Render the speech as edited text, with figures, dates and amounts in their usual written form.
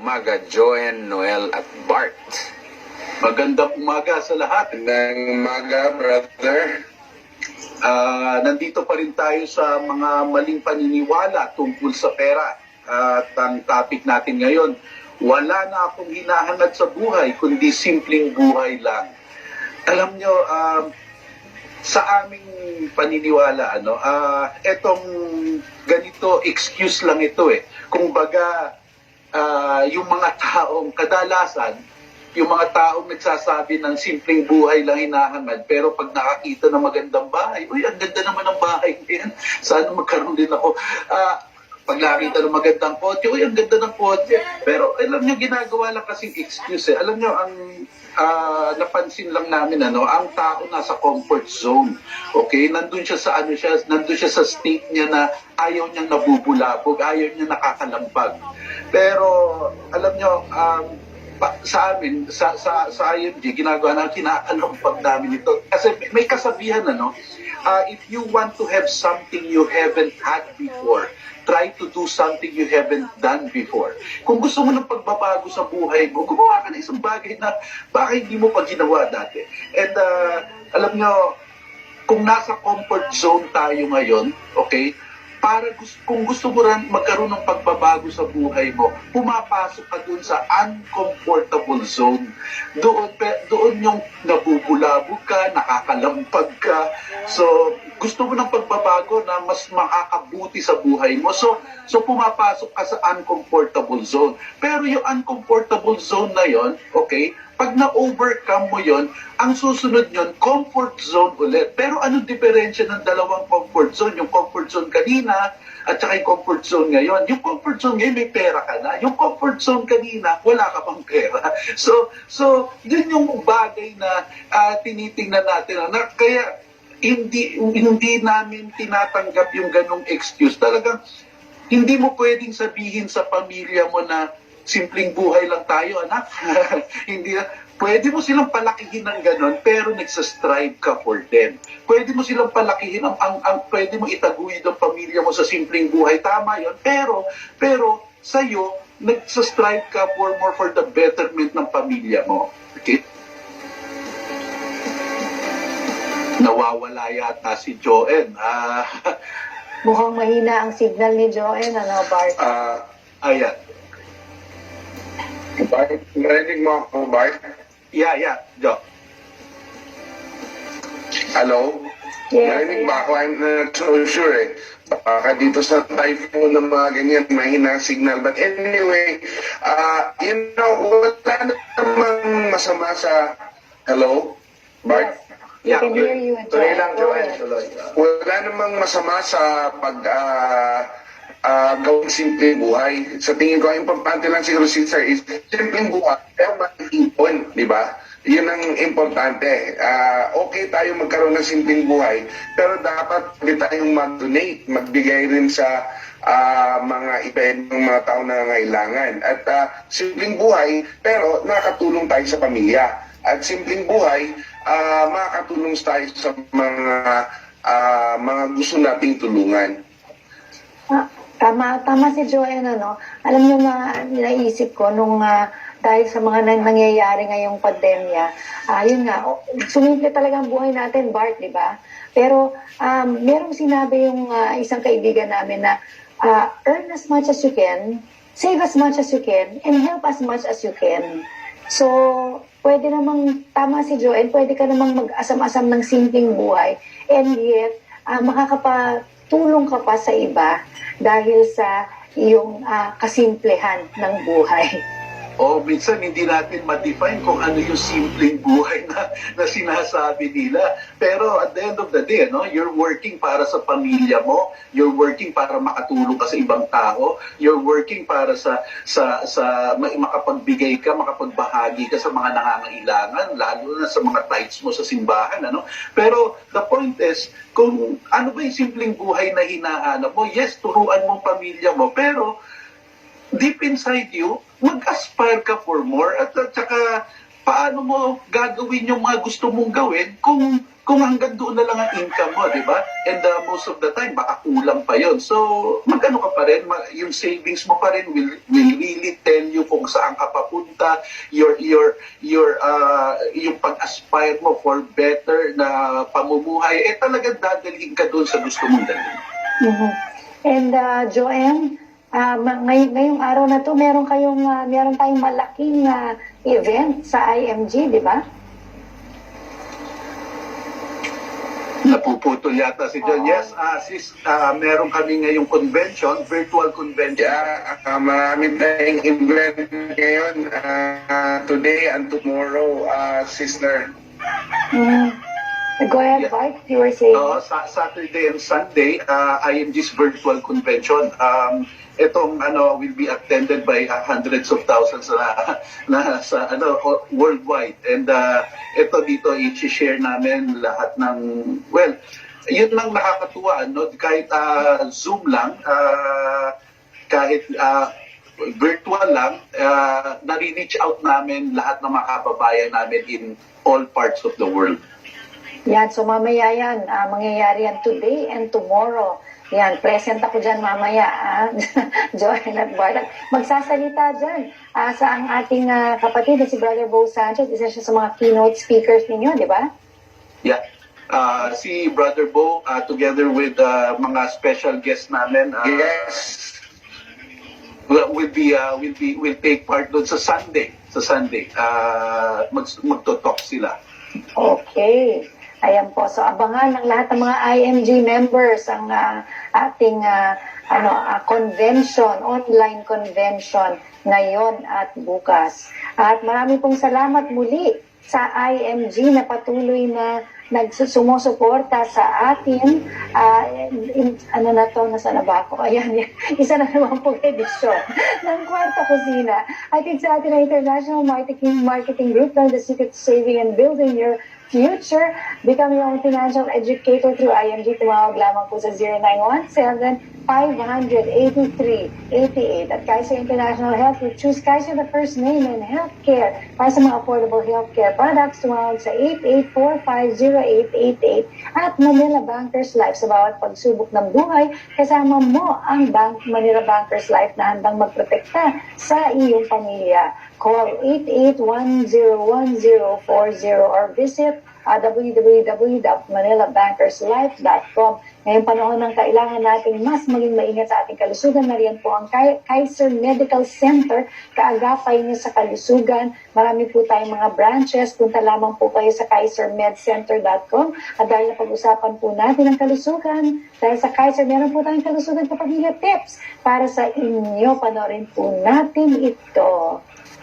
umaga, Joen, Noel at Bart. Magandang umaga sa lahat. Magandang umaga, brother. Nandito pa rin tayo sa mga maling paniniwala tungkol sa pera. At ang topic natin ngayon, wala na akong hinahanap sa buhay, kundi simpleng buhay lang. Alam nyo, sa aming paniniwala, etong ganito, excuse lang ito eh. Kung baga, yung mga taong kadalasan, yung mga taong nagsasabi ng simpleng buhay lang hinahamad, pero pag nakakita ng magandang bahay, uy, ang ganda naman ng bahay niyan, sana magkaroon din ako. Pag nakita ng magandang kotse, uy, ang ganda ng kotse. Pero alam nyo, ginagawa lang kasing excuse eh. Alam nyo, ang napansin lang namin, ang tao nasa comfort zone. Okay? Nandun siya sa nandun siya sa state niya na ayaw niyang nabubulabog, ayaw niya nakakalampag. Pero alam nyo, sa amin, sa IMG, ginagawa na kinakalampag namin ito. Kasi may kasabihan, if you want to have something you haven't had before, try to do something you haven't done before. Kung gusto mo ng pagbabago sa buhay mo, gumawa ka ng isang bagay na baka hindi mo pa ginawa dati. And alam nyo, kung nasa comfort zone tayo ngayon, okay, kung gusto mo rin magkaroon ng pagbabago sa buhay mo, pumapasok ka dun sa uncomfortable zone. Doon yung nabubulabog ka, nakakalampag ka. So, gusto mo ng pagbabago na mas makakabuti sa buhay mo. So pumapasok ka sa uncomfortable zone. Pero yung uncomfortable zone na yon, okay, pag na-overcome mo yon, ang susunod yon, comfort zone ulit. Pero anong diferensya ng dalawang comfort zone? Yung comfort zone kanina at saka yung comfort zone ngayon. Yung comfort zone ngayon, may pera ka na. Yung comfort zone kanina, wala ka pang pera. So yun yung bagay na tinitingnan natin. Kaya hindi namin tinatanggap yung ganong excuse. Talagang hindi mo pwedeng sabihin sa pamilya mo na simpleng buhay lang tayo, anak. Hindi na. Pwede mo silang palakihin ng ganon, pero nagsastrive ka for them. Pwede mo silang palakihin, pwede mo itaguyod ang pamilya mo sa simpleng buhay. Tama yon. Pero sa'yo, nagsastrive ka for the betterment ng pamilya mo. Okay? Nawawala yata si Joen. Mukhang mahina ang signal ni Joen, Bart? Ayan. Bart, narinig mo ako, Bart? Yeah, Jo. Hello? Yes, Narinig ba ako? I'm not so sure eh. Baka dito sa typhoon ng mga ganyan, mahina ang signal. But anyway, wala namang masama sa... Hello? Bart? We can hear you, Tuloy lang, Joen. Joen. Wala namang masama sa gawing simpleng buhay. Sa tingin ko, ang importante lang siguro, sister, is simpleng buhay, pero mag-ipon, di ba? Yun ang importante. Okay tayo magkaroon ng simpleng buhay, pero dapat hindi tayong mag-donate, magbigay rin sa mga event ng mga tao na nangailangan. At simpleng buhay, pero nakatulong tayo sa pamilya. At simpleng buhay, makakatulong tayo sa mga gusto nating tulungan. Tama si Joen, Alam niyo, naisip ko nung dahil sa mga nangyayari ngayong pandemya, yun nga, sumimple talaga ang buhay natin, Bart, di ba? Pero merong sinabi yung isang kaibigan namin na earn as much as you can, save as much as you can, and help as much as you can. So, pwede namang, tama si Joen, pwede ka namang mag-asam-asam ng simpleng buhay, and yet, makakapatulong ka pa sa iba dahil sa iyong kasimplehan ng buhay. Minsan hindi natin ma-define kung ano yung simpleng buhay na sinasabi nila. Pero at the end of the day, you're working para sa pamilya mo, you're working para makatulong ka sa ibang tao, you're working para sa makapagbigay ka, makapagbahagi ka sa mga nangangailangan, lalo na sa mga tithes mo sa simbahan. Pero the point is, kung ano ba yung simpleng buhay na hinahanap mo, yes, turuan mo ang pamilya mo, pero deep inside you, mag-aspire ka for more at saka paano mo gagawin yung mga gusto mong gawin kung hanggang doon na lang ang income mo, di ba? And most of the time, baka kulang pa yon. So, magkano ka pa rin, yung savings mo pa rin will really tell you kung saan ka papunta, yung pag-aspire mo for better na pamumuhay, talagang dadalhin ka doon sa gusto mong dalhin. Mhm. And Joanne, ngayong araw na to, meron tayong malaking event sa IMG, di ba? Napuputol yata si John. Oo. Yes, sis, meron kami ngayong convention, virtual convention. Marami tayong event ngayon, today and tomorrow, sister. Go ahead, Yeah. Bart, you were saying. Saturday and Sunday, IMG's virtual convention. Itong will be attended by hundreds of thousands na sa worldwide. And ito dito i-share namin lahat ng yun lang nakakatuwa, kahit Zoom lang, kahit virtual lang, nare-reach out namin lahat ng mga kababayan namin in all parts of the world. Yan, so mamaya yan, mangyayari yan today and tomorrow. Yan, present ako dyan mamaya, Joanne at Bart. Magsasalita dyan sa ang ating kapatid na si Brother Bo Sanchez, isa siya sa mga keynote speakers ninyo, di ba? Yeah. Si Brother Bo, together with mga special guests namin, Yes. will take part doon sa Sunday. Magto-talk sila. Okay. Ayan po. So, abangan ng lahat ng mga IMG members ang ating convention, online convention ngayon at bukas. At marami pong salamat muli sa IMG na patuloy na nagsusumusuporta sa atin. Nasa na ba ako? Ayan, isa na naman pong edisyon ng Kwarta Kusina. At it's sa atin na International Marketing Group, the secret to saving and building your future. Become your own financial educator through IMG. Tumawag lamang po sa 0917-583-88. At Kaiser International Health, we choose Kaiser the first name in healthcare. Para sa mga affordable healthcare products, tumawag sa 88450888. At Manila Bankers Life, sa bawat pagsubok ng buhay, kasama mo ang Manila Bankers Life na handang magprotekta sa iyong pamilya. Call 88101040 or visit www.manilabankerslife.com. Ngayong panahon ng kailangan natin mas maging maingat sa ating kalusugan, nariyan po ang Kaiser Medical Center, kaagapay niyo sa kalusugan. Marami po tayong mga branches. Punta lamang po kayo sa kaisermedcenter.com. At dahil na pag-usapan po natin ang kalusugan, dahil sa Kaiser, meron po tayong kalusugan kapamilya tips para sa inyo. Panoorin po natin ito.